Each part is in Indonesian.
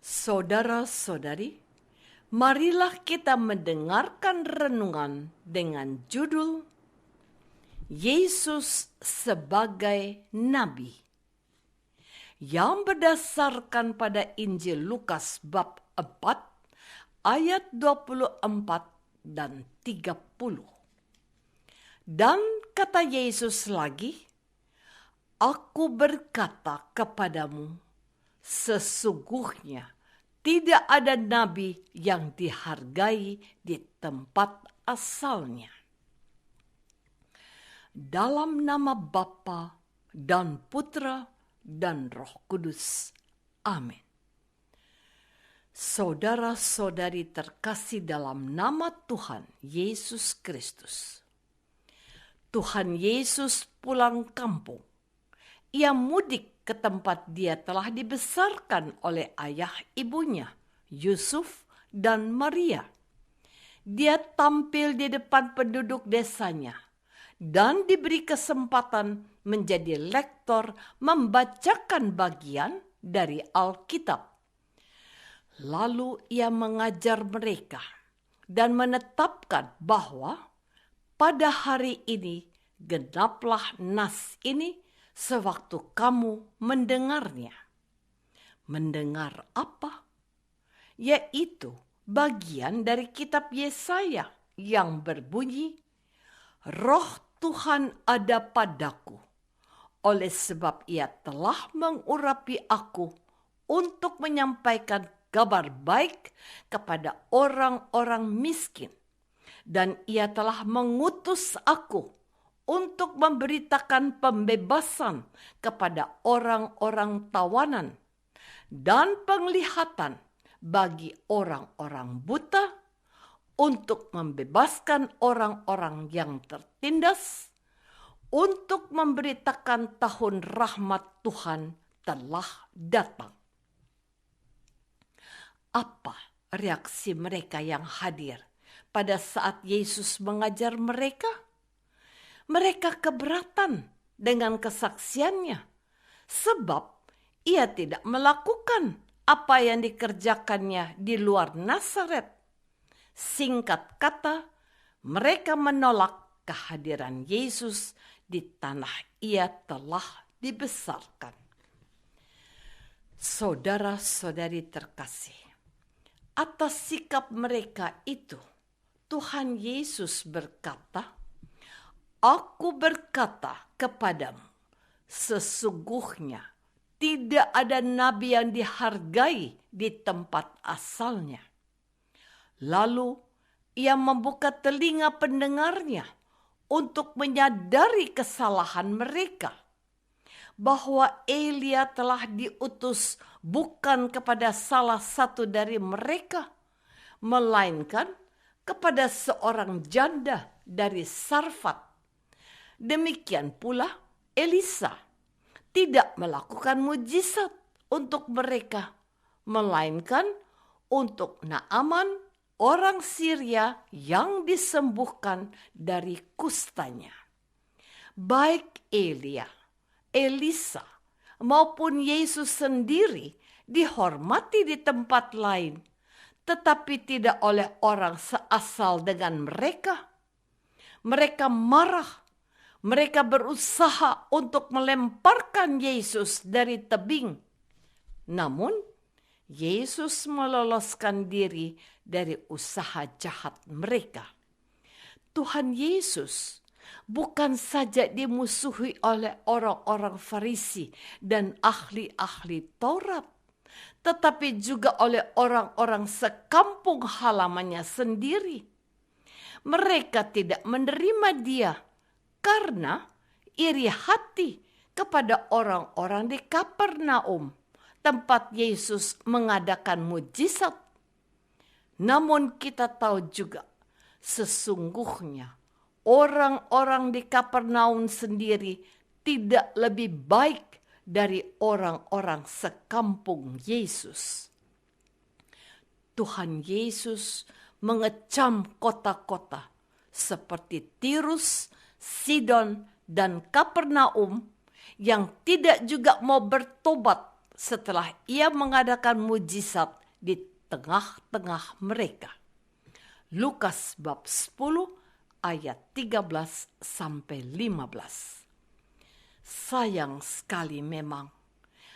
Saudara-saudari, marilah kita mendengarkan renungan dengan judul Yesus sebagai Nabi, yang berdasarkan pada Injil Lukas bab 4 ayat 24 dan 30. Dan kata Yesus lagi, "Aku berkata kepadamu, sesungguhnya tidak ada nabi yang dihargai di tempat asalnya." Dalam nama Bapa dan Putra dan Roh Kudus. Amin. Saudara-saudari terkasih dalam nama Tuhan Yesus Kristus. Tuhan Yesus pulang kampung. Ia mudik ke tempat dia telah dibesarkan oleh ayah ibunya, Yusuf dan Maria. Dia tampil di depan penduduk desanya dan diberi kesempatan menjadi lektor membacakan bagian dari Alkitab. Lalu ia mengajar mereka dan menetapkan bahwa pada hari ini genaplah nas ini sewaktu kamu mendengarnya. Mendengar apa? Yaitu bagian dari kitab Yesaya yang berbunyi, "Roh Tuhan ada padaku, oleh sebab ia telah mengurapi aku untuk menyampaikan kabar baik kepada orang-orang miskin. Dan ia telah mengutus aku untuk memberitakan pembebasan kepada orang-orang tawanan dan penglihatan bagi orang-orang buta, untuk membebaskan orang-orang yang tertindas, untuk memberitakan tahun rahmat Tuhan telah datang." Apa reaksi mereka yang hadir pada saat Yesus mengajar mereka? Mereka keberatan dengan kesaksiannya, sebab ia tidak melakukan apa yang dikerjakannya di luar Nazaret. Singkat kata, mereka menolak kehadiran Yesus di tanah ia telah dibesarkan. Saudara-saudari terkasih, atas sikap mereka itu, Tuhan Yesus berkata, "Aku berkata kepadamu, sesungguhnya tidak ada nabi yang dihargai di tempat asalnya." Lalu ia membuka telinga pendengarnya untuk menyadari kesalahan mereka, bahwa Elia telah diutus bukan kepada salah satu dari mereka, melainkan kepada seorang janda dari Sarfat. Demikian pula Elisa tidak melakukan mujizat untuk mereka, melainkan untuk Naaman, orang Syria yang disembuhkan dari kustanya. Baik Elia, Elisa, maupun Yesus sendiri dihormati di tempat lain, tetapi tidak oleh orang seasal dengan mereka. Mereka marah, mereka berusaha untuk melemparkan Yesus dari tebing. Namun, Yesus meloloskan diri dari usaha jahat mereka. Tuhan Yesus bukan saja dimusuhi oleh orang-orang Farisi dan ahli-ahli Taurat, tetapi juga oleh orang-orang sekampung halamannya sendiri. Mereka tidak menerima dia karena iri hati kepada orang-orang di Kapernaum, tempat Yesus mengadakan mujizat. Namun kita tahu juga, sesungguhnya orang-orang di Kapernaum sendiri tidak lebih baik dari orang-orang sekampung Yesus. Tuhan Yesus mengecam kota-kota seperti Tirus, Sidon, dan Kapernaum yang tidak juga mau bertobat setelah ia mengadakan mujizat di tengah-tengah mereka. Lukas bab 10 ayat 13 sampai 15. Sayang sekali memang,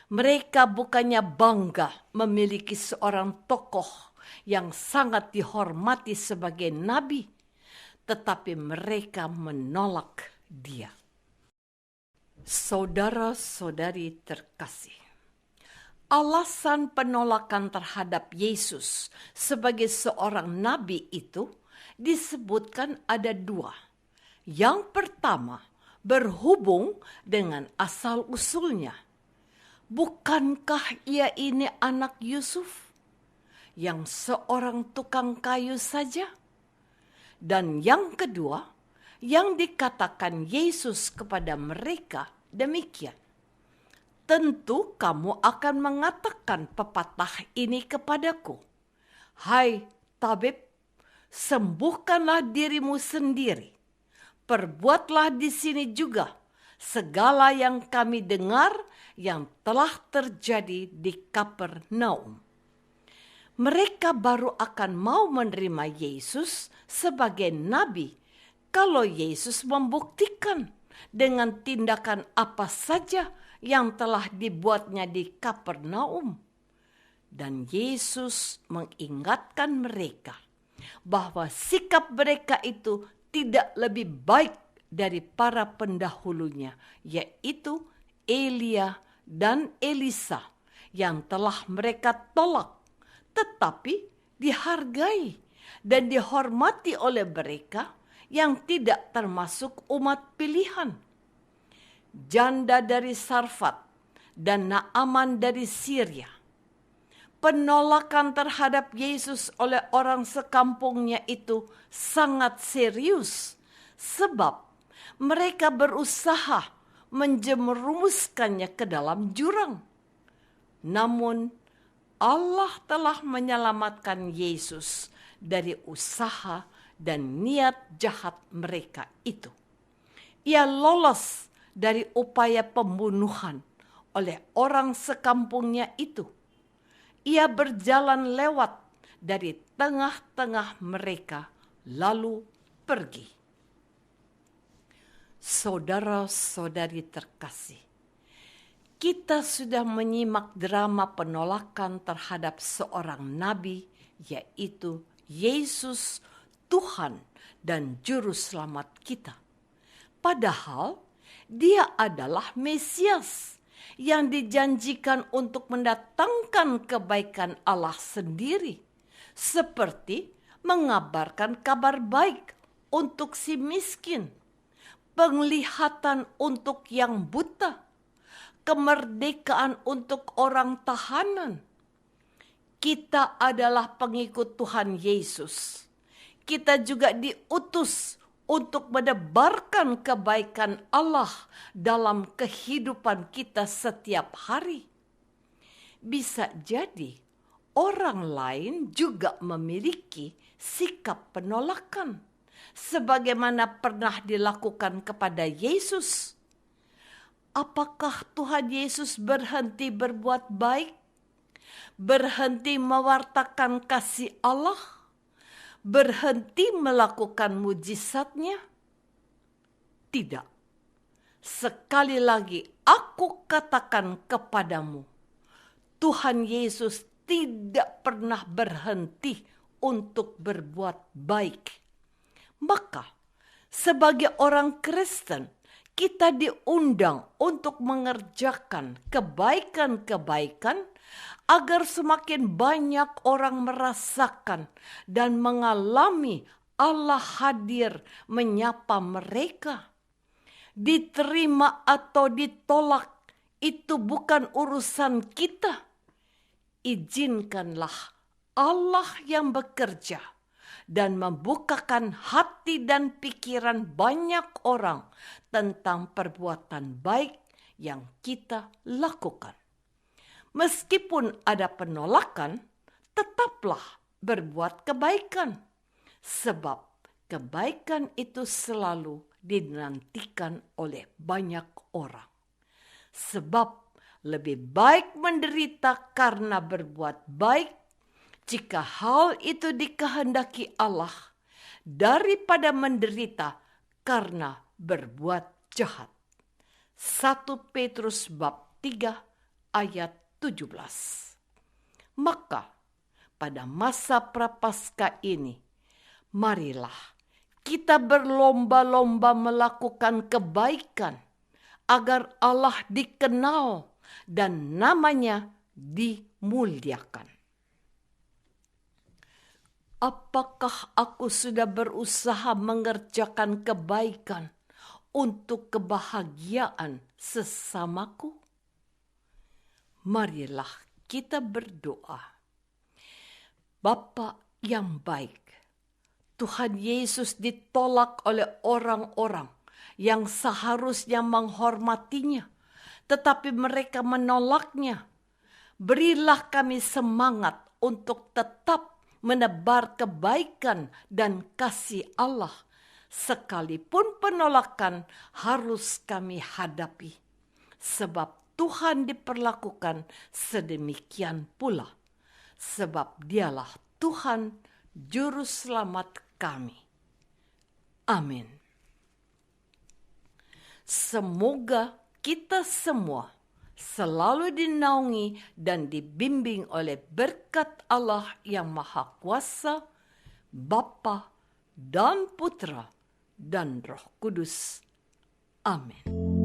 mereka bukannya bangga memiliki seorang tokoh yang sangat dihormati sebagai nabi, tetapi mereka menolak dia. Saudara-saudari terkasih, alasan penolakan terhadap Yesus sebagai seorang nabi itu disebutkan ada dua. Yang pertama, berhubung dengan asal-usulnya. Bukankah ia ini anak Yusuf, yang seorang tukang kayu saja? Dan yang kedua, yang dikatakan Yesus kepada mereka demikian. Tentu kamu akan mengatakan pepatah ini kepadaku. Hai tabib, sembuhkanlah dirimu sendiri. Perbuatlah di sini juga segala yang kami dengar yang telah terjadi di Kapernaum. Mereka baru akan mau menerima Yesus sebagai nabi kalau Yesus membuktikan dengan tindakan apa saja yang telah dibuatnya di Kapernaum. Dan Yesus mengingatkan mereka bahwa sikap mereka itu tidak lebih baik dari para pendahulunya, yaitu Elia dan Elisa yang telah mereka tolak, tetapi dihargai dan dihormati oleh mereka yang tidak termasuk umat pilihan. Janda dari Sarfat dan Naaman dari Syria. Penolakan terhadap Yesus oleh orang sekampungnya itu sangat serius, sebab mereka berusaha menjerumuskannya ke dalam jurang. Namun Allah telah menyelamatkan Yesus dari usaha dan niat jahat mereka itu. Ia lolos dari upaya pembunuhan oleh orang sekampungnya itu. Ia berjalan lewat dari tengah-tengah mereka lalu pergi. Saudara-saudari terkasih, kita sudah menyimak drama penolakan terhadap seorang nabi, yaitu Yesus, Tuhan dan Juru Selamat kita. Padahal dia adalah Mesias yang dijanjikan untuk mendatangkan kebaikan Allah sendiri, seperti mengabarkan kabar baik untuk si miskin, penglihatan untuk yang buta, kemerdekaan untuk orang tahanan. Kita adalah pengikut Tuhan Yesus. Kita juga diutus untuk menebarkan kebaikan Allah dalam kehidupan kita setiap hari. Bisa jadi orang lain juga memiliki sikap penolakan, sebagaimana pernah dilakukan kepada Yesus. Apakah Tuhan Yesus berhenti berbuat baik? Berhenti mewartakan kasih Allah? Berhenti melakukan mujizatnya? Tidak. Sekali lagi aku katakan kepadamu, Tuhan Yesus tidak pernah berhenti untuk berbuat baik. Maka sebagai orang Kristen, kita diundang untuk mengerjakan kebaikan-kebaikan agar semakin banyak orang merasakan dan mengalami Allah hadir menyapa mereka. Diterima atau ditolak itu bukan urusan kita. Izinkanlah Allah yang bekerja dan membukakan hati dan pikiran banyak orang tentang perbuatan baik yang kita lakukan. Meskipun ada penolakan, tetaplah berbuat kebaikan, sebab kebaikan itu selalu dinantikan oleh banyak orang. Sebab Lebih baik menderita karena berbuat baik, jika hal itu dikehendaki Allah, daripada menderita karena berbuat jahat. 1 Petrus bab 3 ayat 17. Maka pada masa Prapaskah ini, marilah kita berlomba-lomba melakukan kebaikan agar Allah dikenal dan namanya dimuliakan. Apakah aku sudah berusaha mengerjakan kebaikan untuk kebahagiaan sesamaku? Marilah kita berdoa. Bapa yang baik, Tuhan Yesus ditolak oleh orang-orang yang seharusnya menghormatinya, tetapi mereka menolaknya. Berilah kami semangat untuk tetap menebar kebaikan dan kasih Allah, sekalipun penolakan harus kami hadapi. Sebab Tuhan diperlakukan sedemikian pula, sebab Dialah Tuhan Juru Selamat kami. Amin. Semoga kita semua selalu dinaungi dan dibimbing oleh berkat Allah yang Maha Kuasa, Bapa dan Putra dan Roh Kudus. Amin.